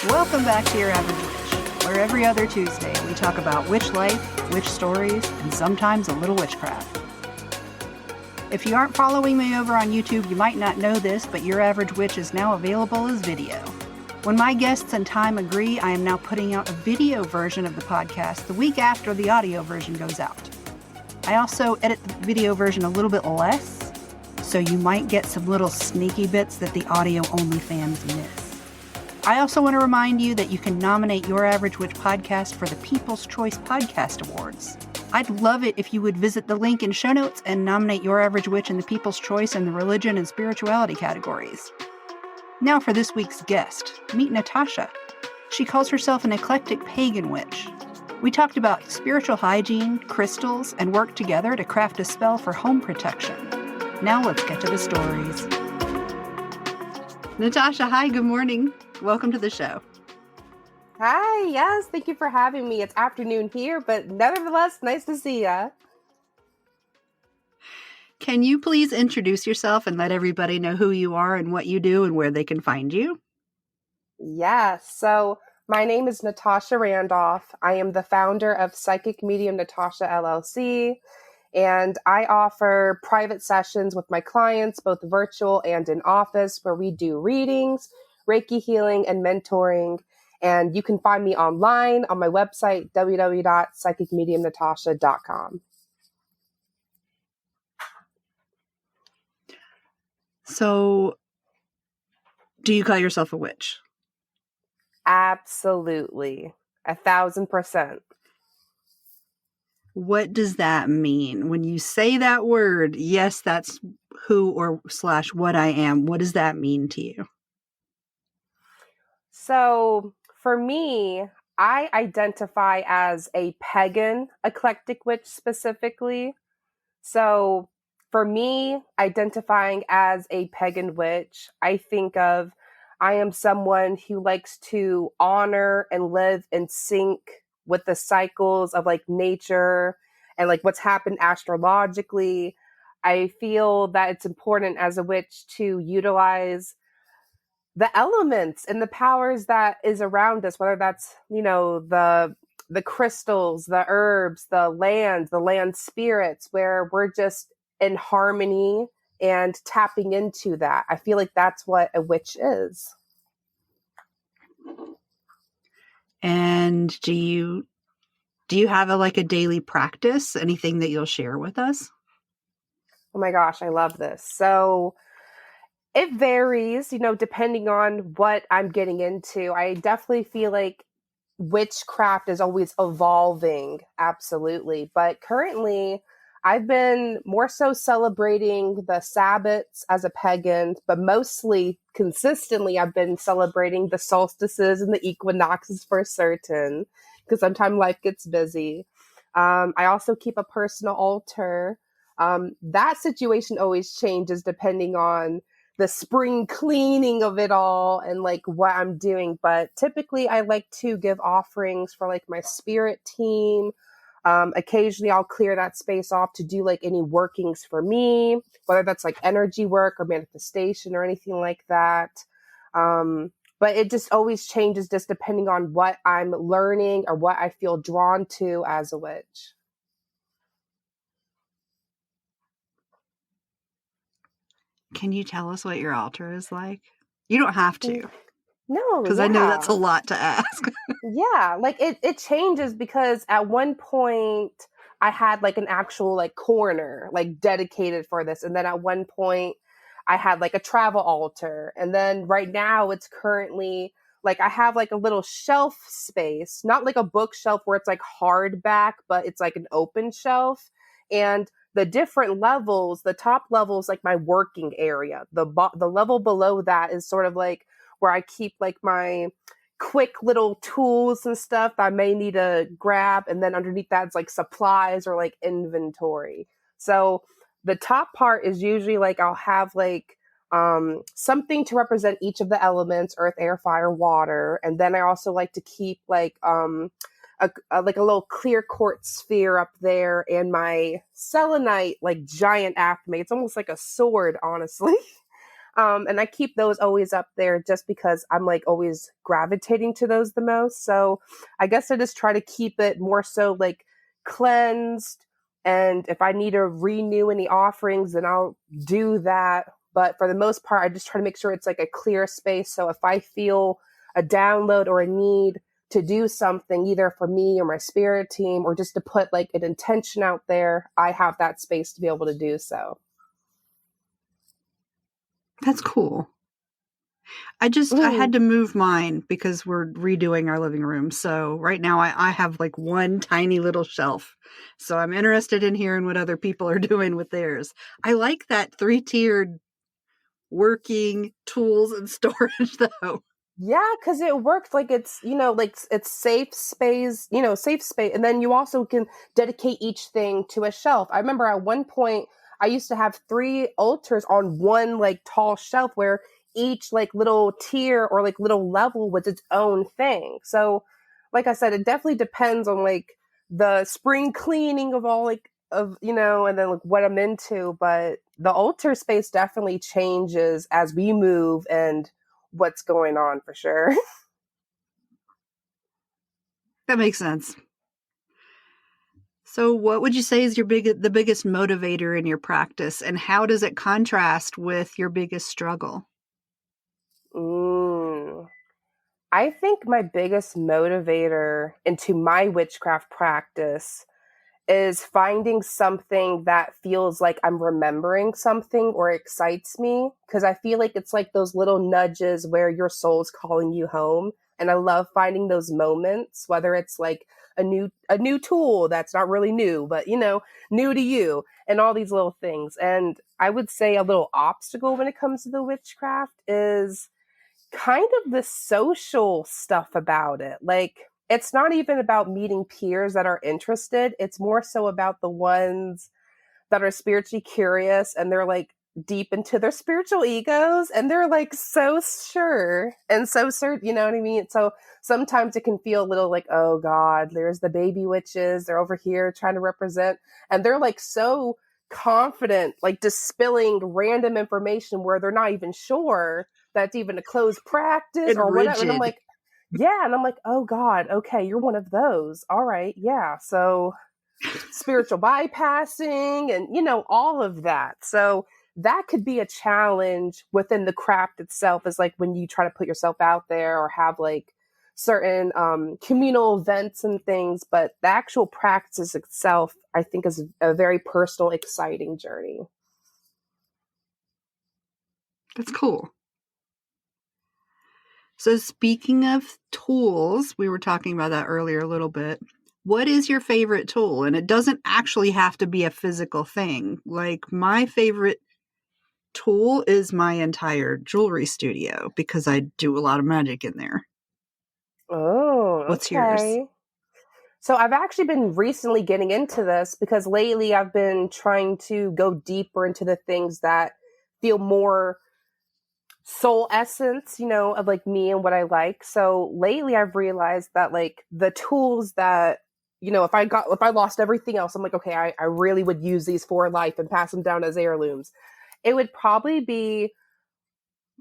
Welcome back to Your Average Witch, where every other Tuesday we talk about witch life, witch stories, and sometimes a little witchcraft. If you aren't following me over on YouTube, you might not know this, but Your Average Witch is now available as video. When my guests and time agree, I am now putting out a video version of the podcast the week after the audio version goes out. I also edit the video version a little bit less, so you might get some little sneaky bits that the audio-only fans miss. I also want to remind you that you can nominate Your Average Witch podcast for the People's Choice Podcast Awards. I'd love it if you would visit the link in show notes and nominate Your Average Witch in the People's Choice in the religion and spirituality categories. Now for this week's guest, meet Natasha. She calls herself an eclectic pagan witch. We talked about spiritual hygiene, crystals, and worked together to craft a spell for home protection. Now let's get to the stories. Natasha, hi, good morning. Welcome to the show. Hi, yes, thank you for having me. It's afternoon here, but nevertheless, nice to see ya. Can you please introduce yourself and let everybody know who you are and what you do and where they can find you? Yes, so my name is Natasha Randolph. I am the founder of Psychic Medium Natasha LLC, and I offer private sessions with my clients, both virtual and in office, where we do readings, Reiki healing, and mentoring. And you can find me online on my website, www.psychicmediumnatasha.com. So, do you call yourself a witch? Absolutely. 1,000%. What does that mean? When you say that word, yes, that's who or / what I am. What does that mean to you? So for me, I identify as a pagan eclectic witch specifically. So for me, identifying as a pagan witch, I think of I am someone who likes to honor and live in sync with the cycles of like nature and like what's happened astrologically. I feel that it's important as a witch to utilize the elements and the powers that is around us, whether that's, the crystals, the herbs, the land spirits, where we're just in harmony and tapping into that. I feel like that's what a witch is. And do you have a daily practice? Anything that you'll share with us? Oh my gosh, I love this. So it varies, depending on what I'm getting into. I definitely feel like witchcraft is always evolving, absolutely. But currently, I've been more so celebrating the Sabbats as a pagan, but mostly consistently, I've been celebrating the solstices and the equinoxes for certain, because sometimes life gets busy. I also keep a personal altar. That situation always changes depending on the spring cleaning of it all and like what I'm doing. But typically I like to give offerings for like my spirit team. Occasionally I'll clear that space off to do like any workings for me, whether that's like energy work or manifestation or anything like that. But it just always changes just depending on what I'm learning or what I feel drawn to as a witch. Can you tell us what your altar is like? You don't have to. No, because I know that's a lot to ask. Yeah, like it changes because at one point I had like an actual like corner like dedicated for this, and then at one point I had like a travel altar, and then right now it's currently like I have like a little shelf space, not like a bookshelf where it's like hardback, but it's like an open shelf, and the different levels, the top level is like my working area. The level below that is sort of like where I keep like my quick little tools and stuff that I may need to grab. And then underneath that is like supplies or like inventory. So the top part is usually like I'll have like something to represent each of the elements: earth, air, fire, water. And then I also like to keep like a little clear quartz sphere up there, and my selenite like giant aphmate. It's almost like a sword, honestly. And I keep those always up there just because I'm like always gravitating to those the most. So I guess I just try to keep it more so like cleansed. And if I need to renew any offerings, then I'll do that. But for the most part, I just try to make sure it's like a clear space. So if I feel a download or a need to do something, either for me or my spirit team, or just to put like an intention out there, I have that space to be able to do so. That's cool. I had to move mine because we're redoing our living room. So right now I have like one tiny little shelf. So I'm interested in hearing what other people are doing with theirs. I like that 3-tiered working tools and storage though. Yeah, because it works. Like it's, like it's safe space, safe space. And then you also can dedicate each thing to a shelf. I remember at one point I used to have 3 altars on one like tall shelf where each like little tier or like little level was its own thing. So like I said, it definitely depends on like the spring cleaning of all like of, and then like what I'm into. But the altar space definitely changes as we move and what's going on for sure. That makes sense. So what would you say is the biggest motivator in your practice, and how does it contrast with your biggest struggle? I think my biggest motivator into my witchcraft practice is finding something that feels like I'm remembering something or excites me. Because I feel like it's like those little nudges where your soul's calling you home. And I love finding those moments, whether it's like a new tool that's not really new, but new to you, and all these little things. And I would say a little obstacle when it comes to the witchcraft is kind of the social stuff about it. Like, it's not even about meeting peers that are interested. It's more so about the ones that are spiritually curious and they're like deep into their spiritual egos and they're like so sure and so certain, you know what I mean? So sometimes it can feel a little like, oh God, there's the baby witches. They're over here trying to represent, and they're like so confident, like just spilling random information where they're not even sure that's even a closed practice or whatever. And I'm like, yeah. And I'm like, oh God, okay, you're one of those. All right. Yeah. So spiritual bypassing and, all of that. So that could be a challenge within the craft itself, is like when you try to put yourself out there or have like certain communal events and things. But the actual practice itself, I think, is a very personal, exciting journey. That's cool. So speaking of tools, we were talking about that earlier a little bit. What is your favorite tool? And it doesn't actually have to be a physical thing. Like, my favorite tool is my entire jewelry studio because I do a lot of magic in there. Oh, What's okay. yours? So I've actually been recently getting into this because lately I've been trying to go deeper into the things that feel more soul essence, of like me and what I like. So lately I've realized that like the tools that, if I lost everything else, I'm like, okay, I really would use these for life and pass them down as heirlooms. It would probably be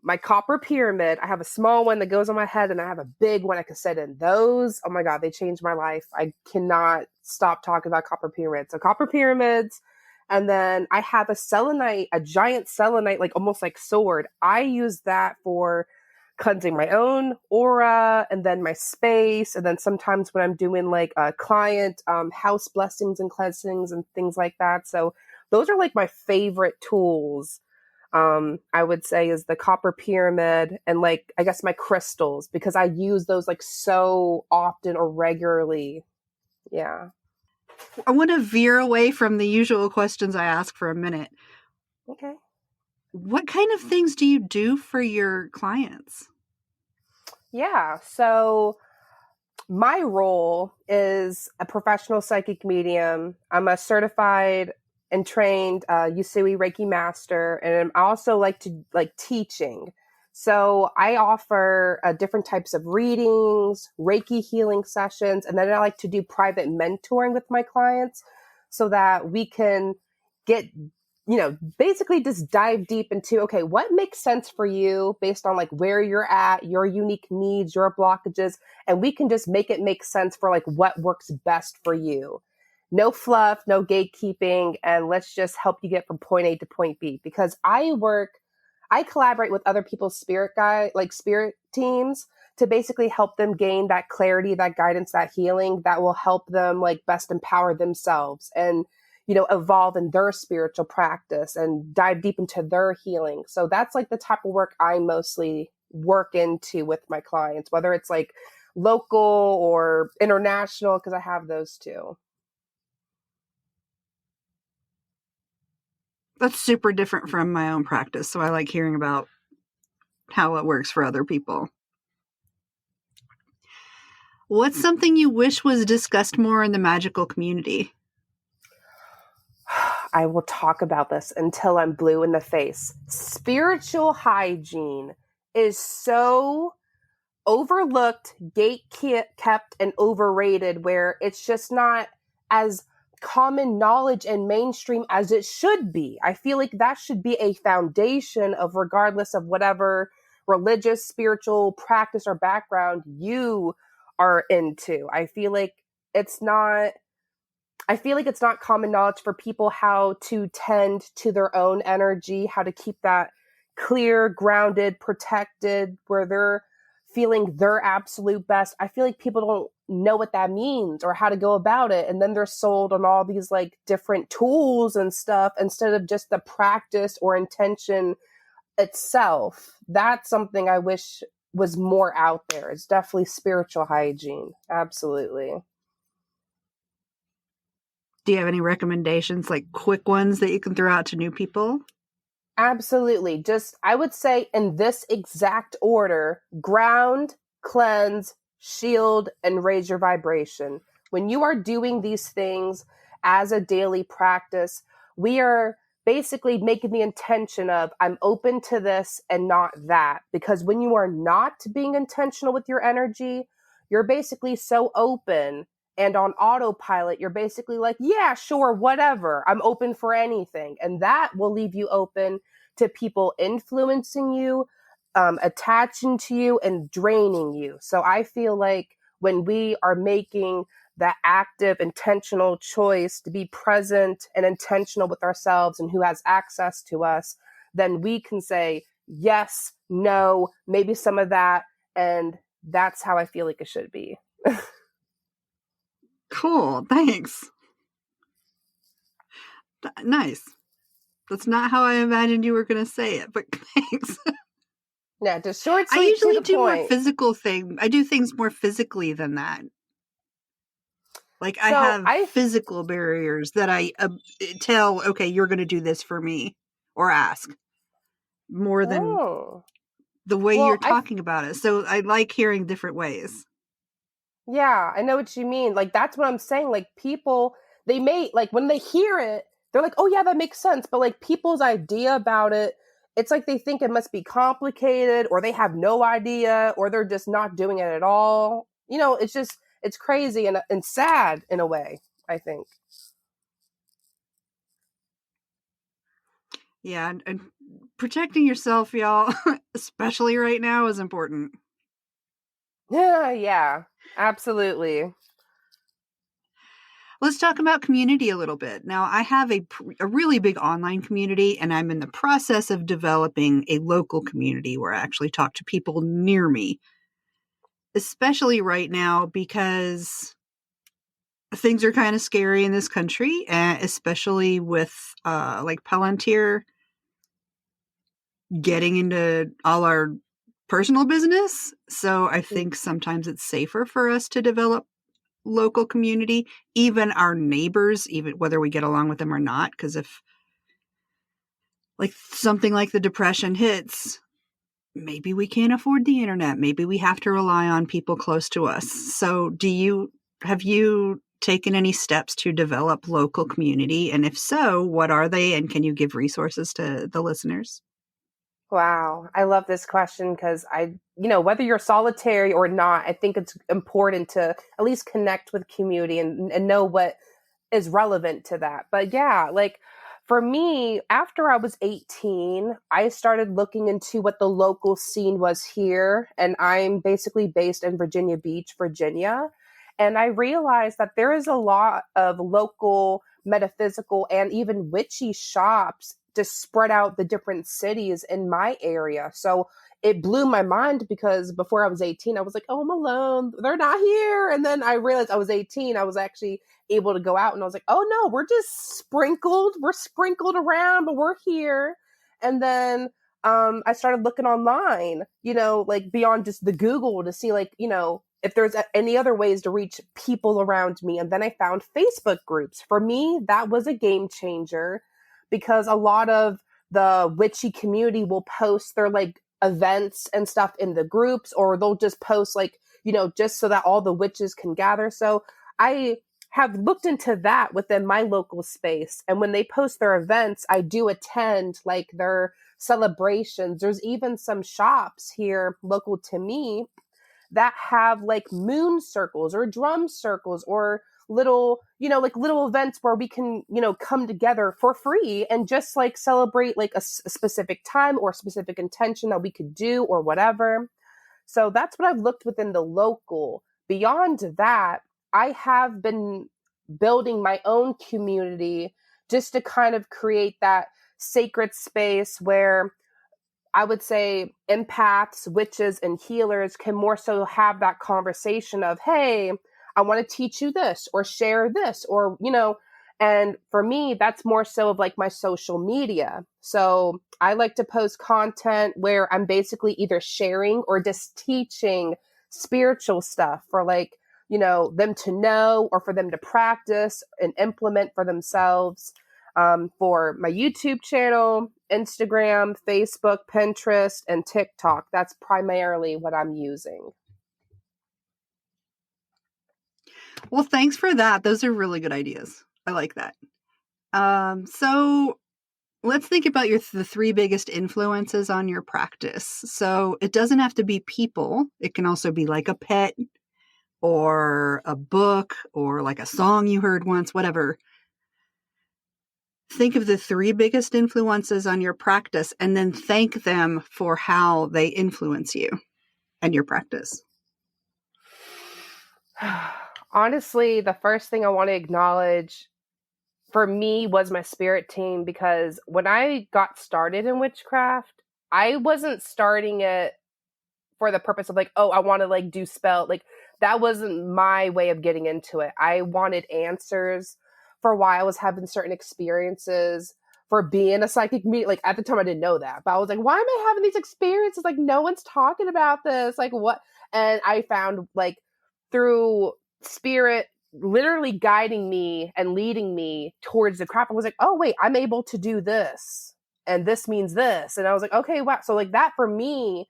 my copper pyramid. I have a small one that goes on my head and I have a big one I can sit in. Those, oh my God, they changed my life. I cannot stop talking about copper pyramids. So copper pyramids. And then I have a selenite, a giant selenite, like almost like sword. I use that for cleansing my own aura and then my space. And then sometimes when I'm doing like a client house blessings and cleansings and things like that. So those are like my favorite tools. I would say is the copper pyramid and like, I guess my crystals, because I use those like so often or regularly. Yeah. I want to veer away from the usual questions I ask for a minute. Okay. What kind of things do you do for your clients? Yeah. So my role is a professional psychic medium. I'm a certified and trained Usui Reiki master, and I also like to teaching. So I offer different types of readings, Reiki healing sessions, and then I like to do private mentoring with my clients so that we can get basically just dive deep into, okay, what makes sense for you based on like where you're at, your unique needs, your blockages, and we can just make it make sense for like what works best for you. No fluff, no gatekeeping, and let's just help you get from point A to point B. Because I collaborate with other people's spirit teams to basically help them gain that clarity, that guidance, that healing that will help them like best empower themselves and, evolve in their spiritual practice and dive deep into their healing. So that's like the type of work I mostly work into with my clients, whether it's like local or international, because I have those too. That's super different from my own practice. So I like hearing about how it works for other people. What's something you wish was discussed more in the magical community? I will talk about this until I'm blue in the face. Spiritual hygiene is so overlooked, kept, and overrated, where it's just not as common knowledge and mainstream as it should be. I feel like that should be a foundation of, regardless of whatever religious, spiritual practice or background you are into. I feel like it's not common knowledge for people how to tend to their own energy, how to keep that clear, grounded, protected, where they're feeling their absolute best. I feel like people don't know what that means or how to go about it. And then they're sold on all these like different tools and stuff instead of just the practice or intention itself. That's something I wish was more out there. It's definitely spiritual hygiene. Absolutely. Do you have any recommendations, like quick ones that you can throw out to new people? Absolutely. Just, I would say in this exact order: ground, cleanse, shield, and raise your vibration. When you are doing these things as a daily practice, we are basically making the intention of, I'm open to this and not that. Because when you are not being intentional with your energy, you're basically so open and on autopilot. You're basically like, yeah, sure, whatever. I'm open for anything. And that will leave you open to people influencing you, attaching to you, and draining you. So I feel like when we are making that active, intentional choice to be present and intentional with ourselves and who has access to us, then we can say yes, no, maybe some of that. And that's how I feel like it should be. Cool. Thanks. Nice. That's not how I imagined you were going to say it, but thanks. Yeah, just short, I sweet, usually to the do point. more physical things. I do things more physically than that. Like I So have physical barriers that I tell, okay, you're going to do this for me, or ask more than the way you're talking about it. So I like hearing different ways. Yeah, I know what you mean. Like, that's what I'm saying. Like, people, they may, like, when they hear it, they're like, oh, yeah, that makes sense. But, like, people's idea about it, it's like they think it must be complicated, or they have no idea, or they're just not doing it at all. It's just, it's crazy and sad in a way, I think. Yeah, and protecting yourself, y'all, especially right now, is important. Yeah, absolutely. Let's talk about community a little bit. Now, I have a really big online community, and I'm in the process of developing a local community where I actually talk to people near me, especially right now because things are kind of scary in this country, especially with like Palantir getting into all our personal business. So I think sometimes it's safer for us to develop local community, even our neighbors, even whether we get along with them or not. Because if like something like the Depression hits, maybe we can't afford the internet. Maybe we have to rely on people close to us. So have you taken any steps to develop local community? And if so, what are they? And can you give resources to the listeners? Wow. I love this question because whether you're solitary or not, I think it's important to at least connect with community and know what is relevant to that. But yeah, like For me, after I was 18, I started looking into what the local scene was here. And I'm basically based in Virginia Beach, Virginia. And I realized that there is a lot of local metaphysical and even witchy shops to spread out the different cities in my area. So it blew my mind because before I was 18, I was like, oh, I'm alone. They're not here. And then I realized I was 18. I was actually able to go out and I was like, oh no, we're just sprinkled. We're sprinkled around, but we're here. And then I started looking online, like beyond just the Google to see like, if there's any other ways to reach people around me. And then I found Facebook groups. For me, that was a game changer because a lot of the witchy community will post their like events and stuff in the groups, or they'll just post like, just so that all the witches can gather. So I have looked into that within my local space. And when they post their events, I do attend like their celebrations. There's even some shops here local to me that have like moon circles or drum circles or little, like little events where we can, come together for free and just like celebrate like a specific time or specific intention that we could do or whatever. So that's what I've looked within the local. Beyond that, I have been building my own community just to kind of create that sacred space where I would say empaths, witches, and healers can more so have that conversation of, hey, I want to teach you this or share this or, and for me, that's more so of like my social media. So I like to post content where I'm basically either sharing or just teaching spiritual stuff for like, them to know or for them to practice and implement for themselves. For my YouTube channel, Instagram, Facebook, Pinterest, and TikTok. That's primarily what I'm using. Well, thanks for that. Those are really good ideas. I like that. So let's think about the three biggest influences on your practice. So it doesn't have to be people. It can also be like a pet or a book or like a song you heard once, whatever. Think of the three biggest influences on your practice and then thank them for how they influence you and your practice. Honestly, the first thing I want to acknowledge for me was my spirit team, because when I got started in witchcraft, I wasn't starting it for the purpose of like, oh, I want to like do spell. Like that wasn't my way of getting into it. I wanted answers for why I was having certain experiences, for being a psychic medium. Like at the time I didn't know that, but I was like, why am I having these experiences? Like no one's talking about this. Like what? And I found like through spirit literally guiding me and leading me towards the craft. I was like, oh wait, I'm able to do this. And this means this. And I was like, okay, wow. So like that for me,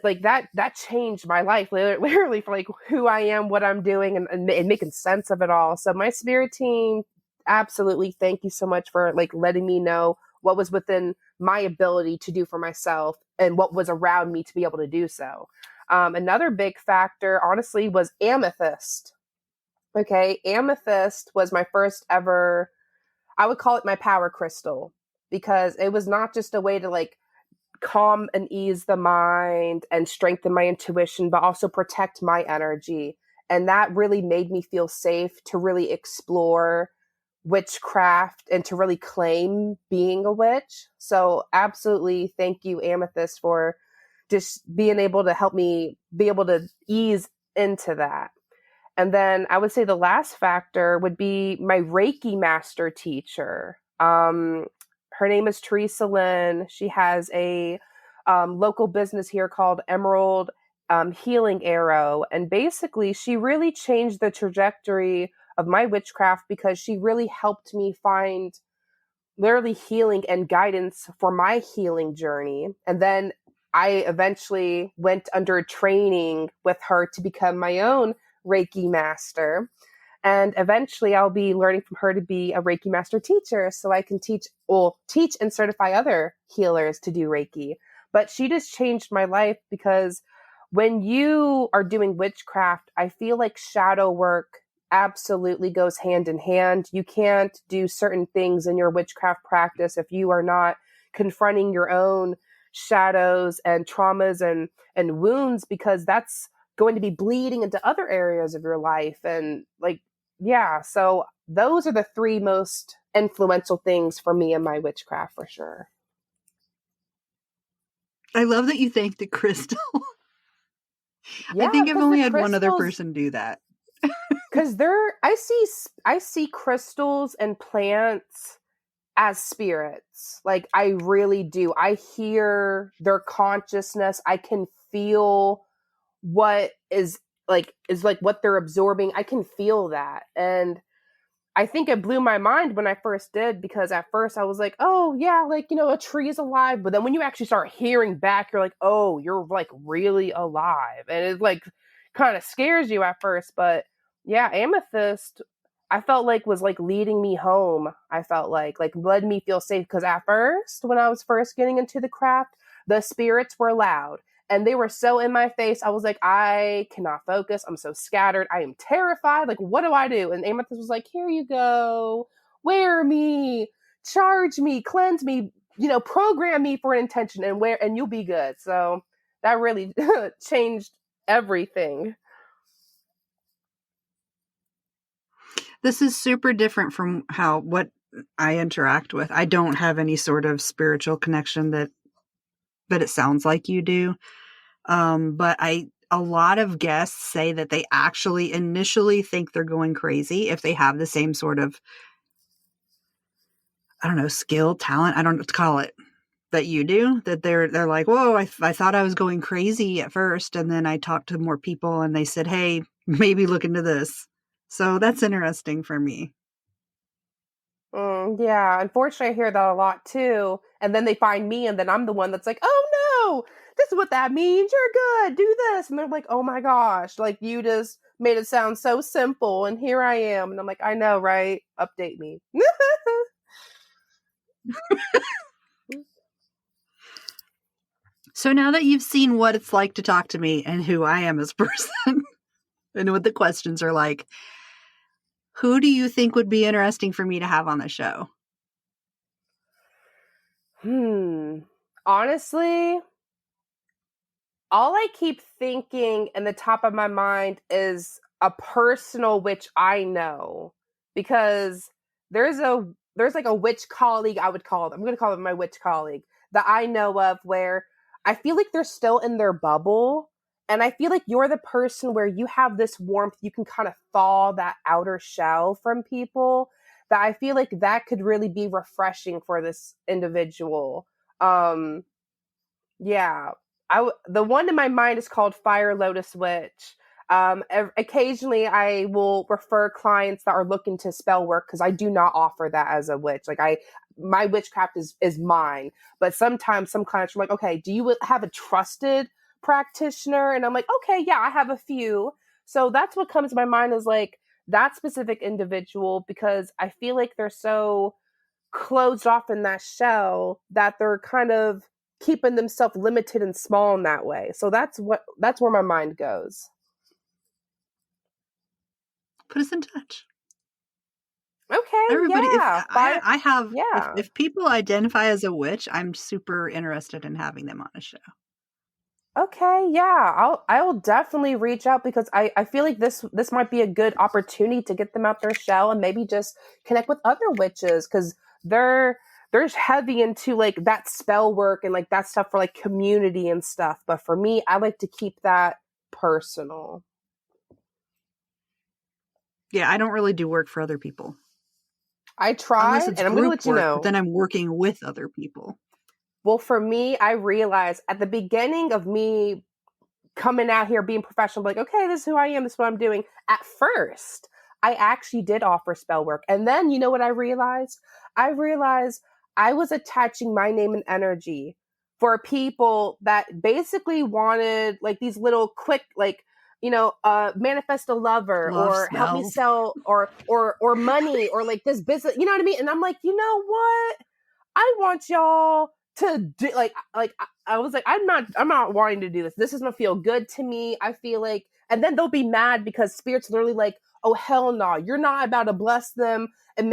like that changed my life literally for like who I am, what I'm doing, and making sense of it all. So my spirit team, absolutely, thank you so much for like letting me know what was within my ability to do for myself and what was around me to be able to do so. Another big factor, honestly, was Amethyst. Okay, Amethyst was my first ever, I would call it my power crystal, because it was not just a way to like calm and ease the mind and strengthen my intuition, but also protect my energy. And that really made me feel safe to really explore witchcraft and to really claim being a witch. So absolutely, thank you, Amethyst, for just being able to help me be able to ease into that. And then I would say the last factor would be my Reiki master teacher. Her name is Teresa Lynn. She has a local business here called Emerald Healing Arrow. And basically, she really changed the trajectory of my witchcraft because she really helped me find literally healing and guidance for my healing journey. And then I eventually went under training with her to become my own Reiki master. And eventually I'll be learning from her to be a Reiki master teacher so I can teach and certify other healers to do Reiki. But she just changed my life because when you are doing witchcraft, I feel like shadow work absolutely goes hand in hand. You can't do certain things in your witchcraft practice if you are not confronting your own shadows and traumas and wounds, because that's going to be bleeding into other areas of your life. And like, yeah, so those are the three most influential things for me in my witchcraft for sure. I love that you thank the crystal. I Yeah, think I've because the only had one other crystals, person do that. because I see crystals and plants as spirits. Like I really do. I hear their consciousness. I can feel what is like what they're absorbing. I can feel that. And I think it blew my mind when I first did, because at first I was like, oh yeah, like, a tree is alive. But then when you actually start hearing back, you're like, oh, you're like really alive. And it like kind of scares you at first. But yeah, Amethyst, I felt like was like leading me home. I felt like led me feel safe. Because at first, when I was first getting into the craft, the spirits were loud. And they were so in my face. I was like, I cannot focus. I'm so scattered. I am terrified. Like, what do I do? And Amethyst was like, here you go. Wear me, charge me, cleanse me, program me for an intention and you'll be good. So that really changed everything. This is super different from what I interact with. I don't have any sort of spiritual connection that it sounds like you do. But a lot of guests say that they actually initially think they're going crazy if they have the same sort of, I don't know, skill, talent, I don't know what to call it, that you do, that they're like, whoa, I thought I was going crazy at first. And then I talked to more people and they said, hey, maybe look into this. So that's interesting for me. Yeah, unfortunately, I hear that a lot too. And then they find me, and then I'm the one that's like, oh no, this is what that means. You're good. Do this. And they're like, oh my gosh, like you just made it sound so simple. And here I am. And I'm like, I know, right? Update me. So now that you've seen what it's like to talk to me and who I am as a person and what the questions are like, who do you think would be interesting for me to have on the show? Honestly, all I keep thinking in the top of my mind is a personal witch I know, because there's like a witch colleague, I would call them. I'm going to call them my witch colleague that I know of, where I feel like they're still in their bubble. And I feel like you're the person where you have this warmth. You can kind of thaw that outer shell from people, that I feel like that could really be refreshing for this individual. Um, yeah, the one in my mind is called Fire Lotus Witch. Occasionally, I will refer clients that are looking to spell work, because I do not offer that as a witch. Like my witchcraft is mine. But sometimes some clients are like, okay, do you have a trusted practitioner? And I'm like, okay, yeah, I have a few. So that's what comes to my mind, is like that specific individual, because I feel like they're so closed off in that shell that they're kind of keeping themselves limited and small in that way. So that's where my mind goes. Put us in touch. Okay, Everybody, yeah. I have, Yeah. if people identify as a witch, I'm super interested in having them on a show. Okay, yeah. I will definitely reach out, because I feel like this might be a good opportunity to get them out their shell and maybe just connect with other witches, because they're heavy into like that spell work and like that stuff for like community and stuff. But for me, I like to keep that personal. Yeah, I don't really do work for other people. I Unless tried, it's and I'm going to group let you work, know. but then I'm working with other people. Well, for me, I realized at the beginning of me coming out here being professional, like, okay, this is who I am, this is what I'm doing. At first, I actually did offer spell work. And then you know what I realized? I realized I was attaching my name and energy for people that basically wanted like these little quick, like, manifest a lover, Love or help me spells. sell, or money, or like this business, you know what I mean? And I'm like, you know what? I want y'all to do I was like, I'm not wanting to do this. This doesn't feel good to me. I feel like, and then they'll be mad because spirit's literally like, oh hell no, you're not about to bless them and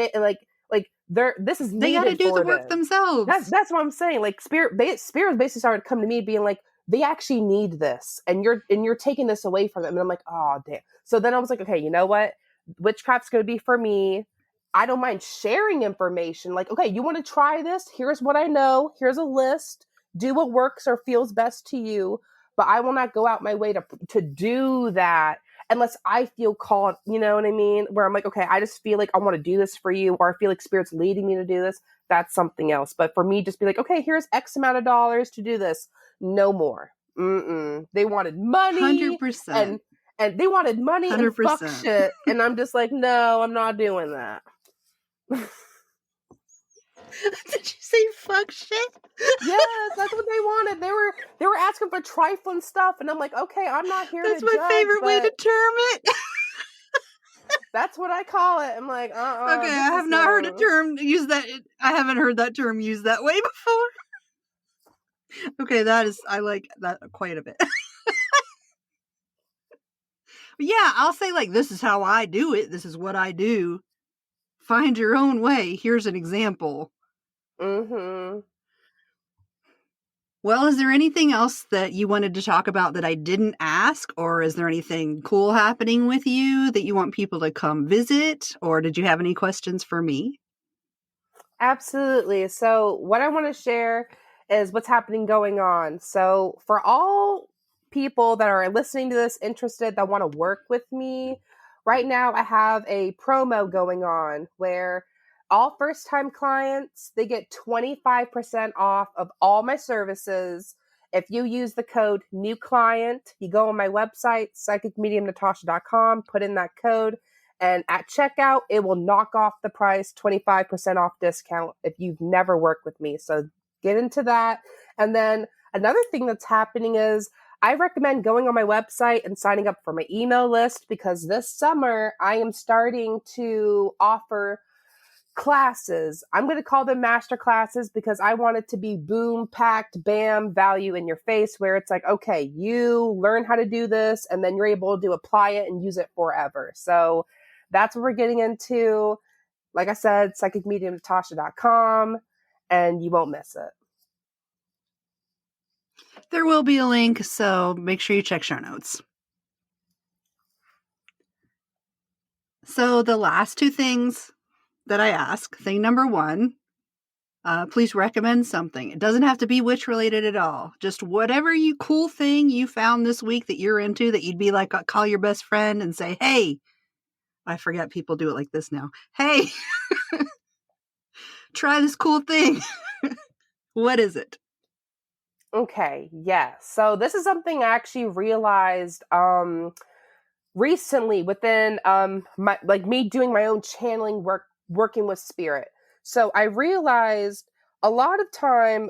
they're this is They got to needed do the for work them. themselves. That's what I'm saying. Like spirits basically started coming to me being like, they actually need this, and you're taking this away from them. And I'm like, oh damn. So then I was like, okay, you know what? Witchcraft's going to be for me. I don't mind sharing information. Like, okay, you want to try this? Here's what I know. Here's a list. Do what works or feels best to you. But I will not go out my way to do that unless I feel called, you know what I mean? Where I'm like, okay, I just feel like I want to do this for you, or I feel like spirit's leading me to do this. That's something else. But for me, just be like, okay, here's X amount of dollars to do this. No more. They wanted money 100%. and they wanted money 100%. And fuck shit. And I'm just like, no, I'm not doing that. Did you say fuck shit? Yes, that's what they wanted. They were asking for trifling stuff, and I'm like, okay, I'm not here. That's to my judge, favorite way to term it. That's what I call it. I'm like, okay, I have not heard a term use that. I haven't heard that term used that way before. Okay, I like that quite a bit. Yeah, I'll say like, this is how I do it. This is what I do. Find your own way. Here's an example. Mm-hmm. Well, is there anything else that you wanted to talk about that I didn't ask? Or is there anything cool happening with you that you want people to come visit? Or did you have any questions for me? Absolutely. So what I want to share is what's going on. So for all people that are listening to this, interested, that want to work with me, right now I have a promo going on where all first-time clients, they get 25% off of all my services. If you use the code new client, you go on my website, psychicmediumnatasha.com, put in that code, and at checkout, it will knock off the price, 25% off discount if you've never worked with me. So get into that. And then another thing that's happening is I recommend going on my website and signing up for my email list, because this summer I am starting to offer classes. I'm going to call them master classes because I want it to be boom, packed, bam, value in your face, where it's like, okay, you learn how to do this and then you're able to apply it and use it forever. So that's what we're getting into. Like I said, psychicmediumnatasha.com, and you won't miss it. There will be a link, so make sure you check show notes. So the last two things that I ask, thing number one, please recommend something. It doesn't have to be witch related at all. Just whatever cool thing you found this week that you're into, that you'd be like, call your best friend and say, hey, I forget people do it like this now. Hey, try this cool thing. What is it? Okay, yeah. So this is something I actually realized recently within me doing my own channeling work, working with spirit. So I realized a lot of time,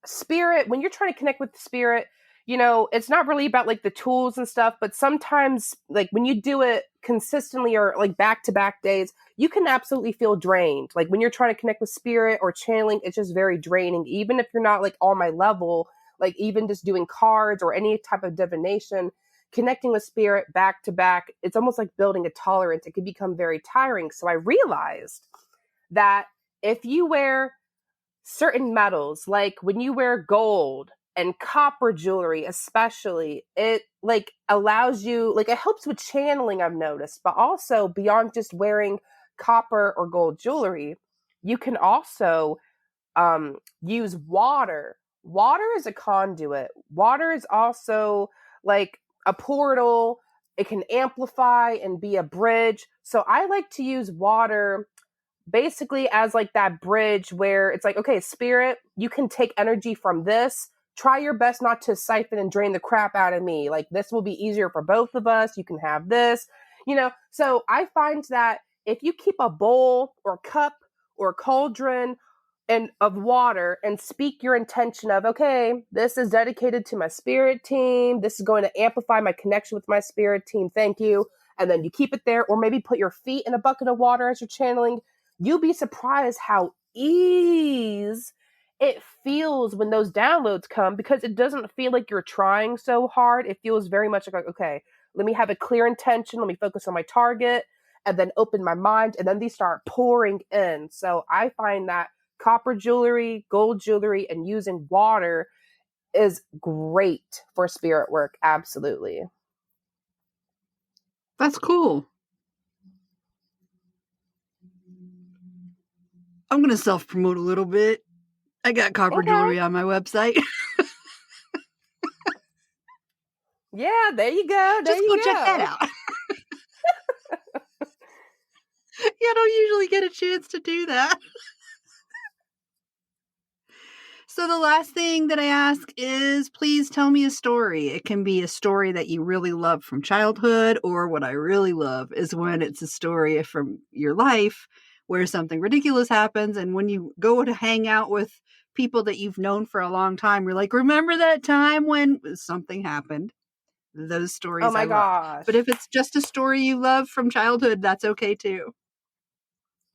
spirit, when you're trying to connect with the spirit, it's not really about like the tools and stuff, but sometimes like when you do it consistently or like back to back days, you can absolutely feel drained. Like when you're trying to connect with spirit or channeling, it's just very draining. Even if you're not like on my level, like even just doing cards or any type of divination, connecting with spirit back to back, it's almost like building a tolerance. It can become very tiring. So I realized that if you wear certain metals, like when you wear gold and copper jewelry, especially, it like allows you, like it helps with channeling, I've noticed, but also beyond just wearing copper or gold jewelry, you can also use water. Water is a conduit. Water is also like a portal. It can amplify and be a bridge. So I like to use water basically as like that bridge where it's like, okay, spirit, you can take energy from this. Try your best not to siphon and drain the crap out of me. Like this will be easier for both of us. You can have this, So I find that if you keep a bowl or cup or cauldron and of water and speak your intention of, okay, this is dedicated to my spirit team. This is going to amplify my connection with my spirit team. Thank you. And then you keep it there, or maybe put your feet in a bucket of water as you're channeling. You'll be surprised how ease it feels when those downloads come, because it doesn't feel like you're trying so hard. It feels very much like, okay, let me have a clear intention, let me focus on my target, and then open my mind, and then these start pouring in. So I find that copper jewelry, gold jewelry, and using water is great for spirit work. Absolutely. That's cool. I'm going to self-promote a little bit. I got copper jewelry on my website. Yeah, there you go. Just go check that out. Yeah, I don't usually get a chance to do that. So the last thing that I ask is, please tell me a story. It can be a story that you really love from childhood, or what I really love is when it's a story from your life where something ridiculous happens, and when you go to hang out with people that you've known for a long time, you're like, remember that time when something happened? Those stories Oh my I love. gosh. But if it's just a story you love from childhood, that's okay too.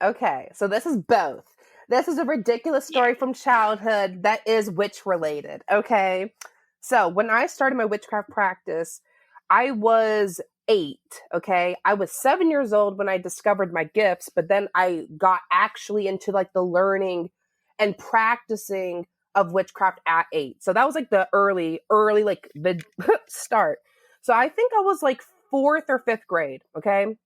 Okay, so this is both. This is a ridiculous story from childhood that is witch related. Okay, so when I started my witchcraft practice, I was 8. Okay, I was 7 years old when I discovered my gifts, but then I got actually into like the learning and practicing of witchcraft at 8. So that was like the early, like the start. So I think I was like 4th or 5th grade. Okay,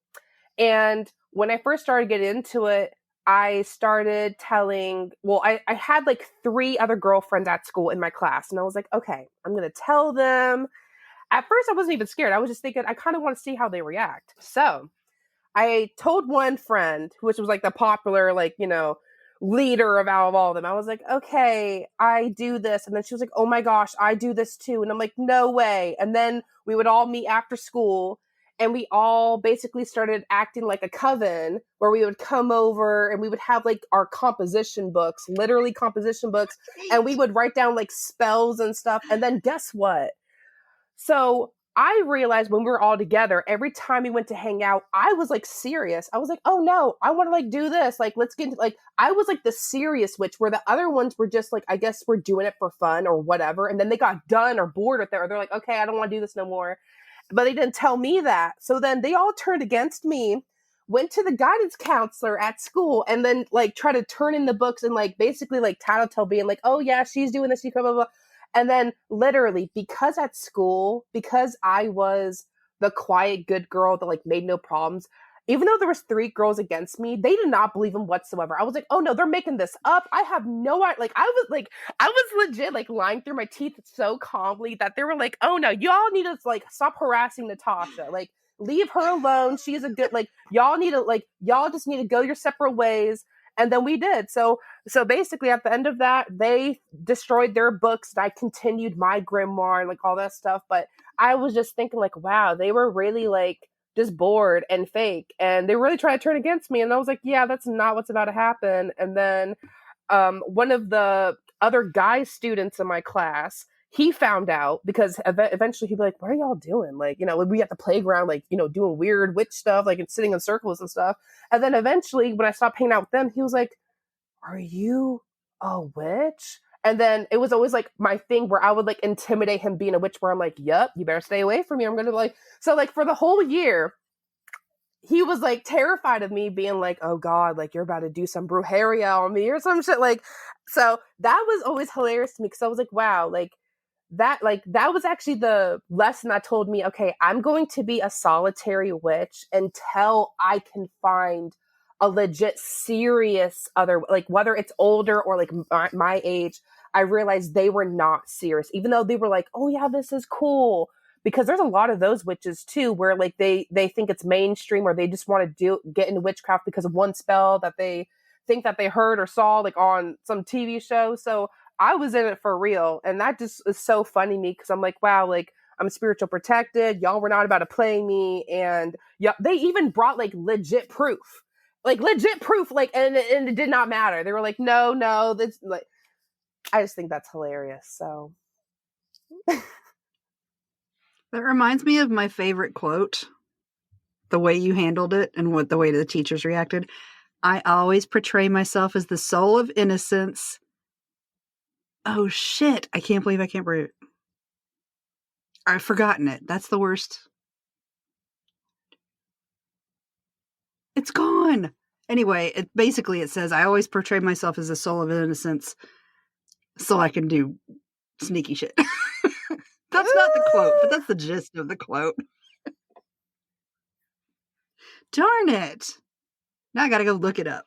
and when I first started getting into it, I started telling, well, I had like 3 other girlfriends at school in my class. And I was like, okay, I'm going to tell them. At first, I wasn't even scared. I was just thinking, I kind of want to see how they react. So I told one friend, which was like the popular, like, leader of out of all of them. I was like, okay, I do this. And then she was like, oh my gosh, I do this too. And I'm like, no way. And then we would all meet after school, and we all basically started acting like a coven, where we would come over and we would have like our composition books, literally composition books, and we would write down like spells and stuff. And then guess what? So I realized when we were all together, every time we went to hang out, I was like serious. I was like, oh no, I want to like do this. Like, let's get into, like, I was like the serious witch, where the other ones were just like, I guess we're doing it for fun or whatever. And then they got done or bored with it, or they're like, okay, I don't want to do this no more. But they didn't tell me that. So then they all turned against me, went to the guidance counselor at school, and then like try to turn in the books and like basically like tattletale, being like, oh yeah, she's doing this, she blah, blah, blah. And then literally, because at school, because I was the quiet, good girl that like made no problems, even though there was 3 girls against me, they did not believe him whatsoever. I was like, oh no, they're making this up. I have no idea. Like, I was legit like lying through my teeth so calmly that they were like, oh no, y'all need to like stop harassing Natasha. Like, leave her alone. She's a good, like, y'all just need to go your separate ways. And then we did. So basically at the end of that, they destroyed their books, and I continued my grimoire and like all that stuff. But I was just thinking like, wow, they were really like just bored and fake, and they really tried to turn against me. And I was like, yeah, that's not what's about to happen. And then one of the other guy students in my class, he found out, because eventually he'd be like, what are y'all doing? Like, we at the playground, like, doing weird witch stuff, like, and sitting in circles and stuff. And then eventually, when I stopped hanging out with them, he was like, are you a witch? And then it was always like my thing where I would like intimidate him being a witch, where I'm like, yep, you better stay away from me. I'm going to like, so like for the whole year, he was like terrified of me being like, oh God, like you're about to do some brujeria on me or some shit. Like, so that was always hilarious to me, because I was like, wow, that was actually the lesson that told me, okay, I'm going to be a solitary witch until I can find a legit serious other, like whether it's older or like my age. I realized they were not serious, even though they were like, oh yeah, this is cool. Because there's a lot of those witches too, where like they think it's mainstream, or they just want to get into witchcraft because of one spell that they think that they heard or saw like on some TV show. So I was in it for real. And that just is so funny to me, because I'm like, wow, like I'm spiritual protected. Y'all were not about to play me. And yeah, they even brought like legit proof. Like legit proof, like, and it did not matter. They were like, no, that's like, I just think that's hilarious. So that reminds me of my favorite quote, the way you handled it and what the way the teachers reacted. I always portray myself as the soul of innocence, Oh, shit. I can't believe I can't brew it. I've forgotten it. That's the worst. It's gone. Anyway, it says, I always portray myself as a soul of innocence so I can do sneaky shit. That's not the quote, but that's the gist of the quote. Darn it. Now I gotta go look it up.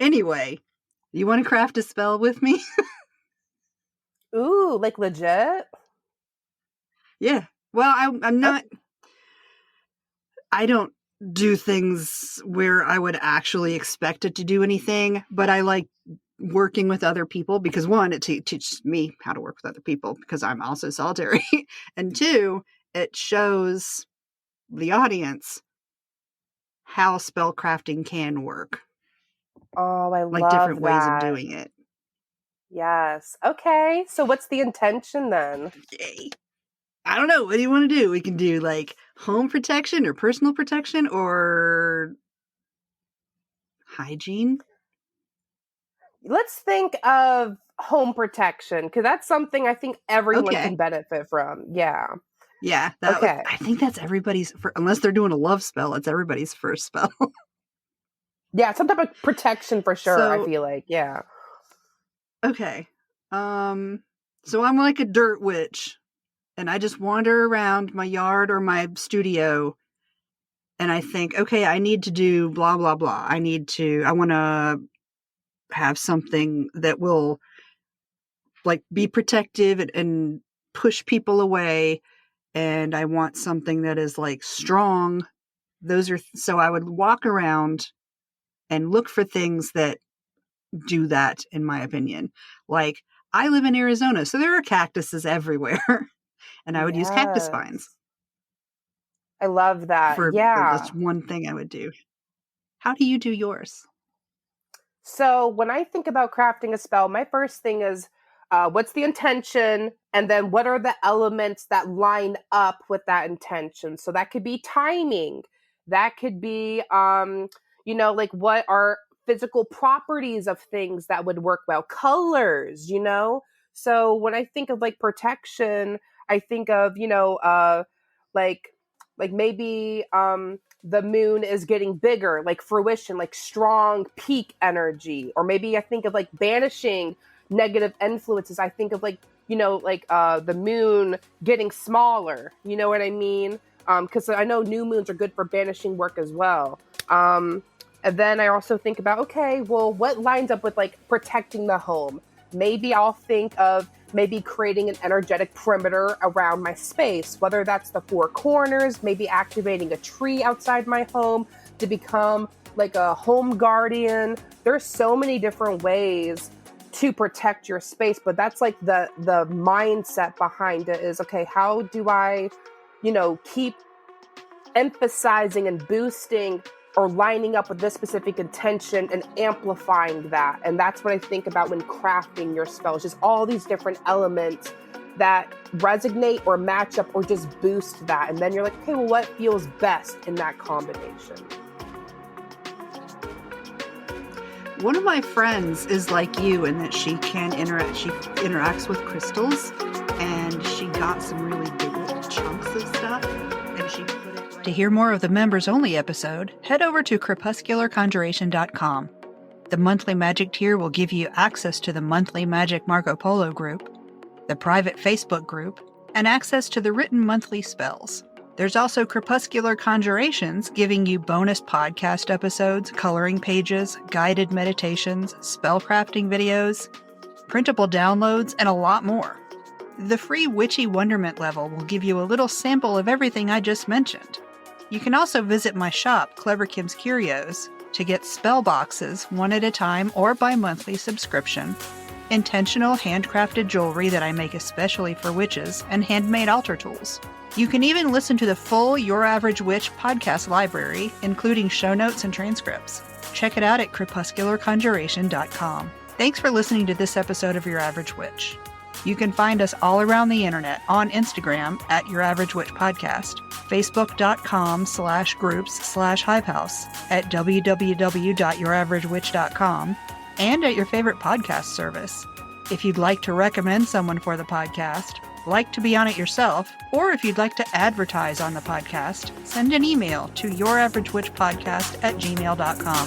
Anyway, you want to craft a spell with me? Ooh, like legit? Yeah. Well, I'm not... I don't do things where I would actually expect it to do anything, but I like working with other people because, one, it teaches me how to work with other people because I'm also solitary. And two, it shows the audience how spell crafting can work. Oh, I like love different ways of that. doing it. Yes. Okay. So what's the intention then? Yay. I don't know. What do you want to do? We can do like home protection or personal protection or hygiene. Let's think of home protection because that's something I think everyone can benefit from. Yeah. Yeah. I think that's everybody's, unless they're doing a love spell, it's everybody's first spell. Yeah. Some type of protection for sure, I feel like. Yeah. Okay. So I'm like a dirt witch and I just wander around my yard or my studio and I think, okay, I need to do blah, blah, blah. I want to have something that will like be protective and push people away. And I want something that is like strong. So I would walk around and look for things that do that, in my opinion. Like, I live in Arizona, so there are cactuses everywhere. And I would use cactus vines. I love that. That's one thing I would do. How do you do yours? So when I think about crafting a spell, my first thing is what's the intention? And then what are the elements that line up with that intention? So that could be timing. That could be, like what are physical properties of things that would work well? Colors, So when I think of like protection, I think of, like maybe the moon is getting bigger, like fruition, like strong peak energy. Or maybe I think of like banishing negative influences. I think of like, the moon getting smaller. You know what I mean? Because I know new moons are good for banishing work as well. And then I also think about, okay, well, what lines up with like protecting the home? Maybe I'll think of creating an energetic perimeter around my space, whether that's the four corners, maybe activating a tree outside my home to become like a home guardian. There's so many different ways to protect your space, but that's like the mindset behind it is, okay, how do I, keep emphasizing and boosting or lining up with this specific intention and amplifying that. And that's what I think about when crafting your spells, just all these different elements that resonate or match up or just boost that. And then you're like, okay, well, what feels best in that combination? One of my friends is like you in that she interacts with crystals, and she got some really big little chunks of stuff, and she put it right. To hear more of the members-only episode, head over to crepuscularconjuration.com. The monthly magic tier will give you access to the monthly Magic Marco Polo group, the private Facebook group, and access to the written monthly spells. There's also Crepuscular Conjurations, giving you bonus podcast episodes, coloring pages, guided meditations, spellcrafting videos, printable downloads, and a lot more. The free Witchy Wonderment level will give you a little sample of everything I just mentioned. You can also visit my shop, Clever Kim's Curios, to get spell boxes one at a time or by monthly subscription, intentional handcrafted jewelry that I make especially for witches, and handmade altar tools. You can even listen to the full Your Average Witch podcast library, including show notes and transcripts. Check it out at crepuscularconjuration.com. Thanks for listening to this episode of Your Average Witch. You can find us all around the internet on Instagram at Your Average Witch Podcast, facebook.com/groups/hivehouse, at www.youraveragewitch.com, and at your favorite podcast service. If you'd like to recommend someone for the podcast, like to be on it yourself, or if you'd like to advertise on the podcast, send an email to youraveragewitchpodcast@gmail.com.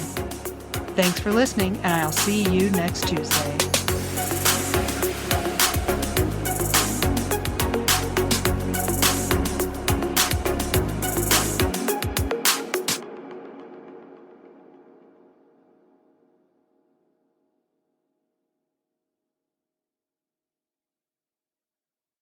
Thanks for listening, and I'll see you next Tuesday.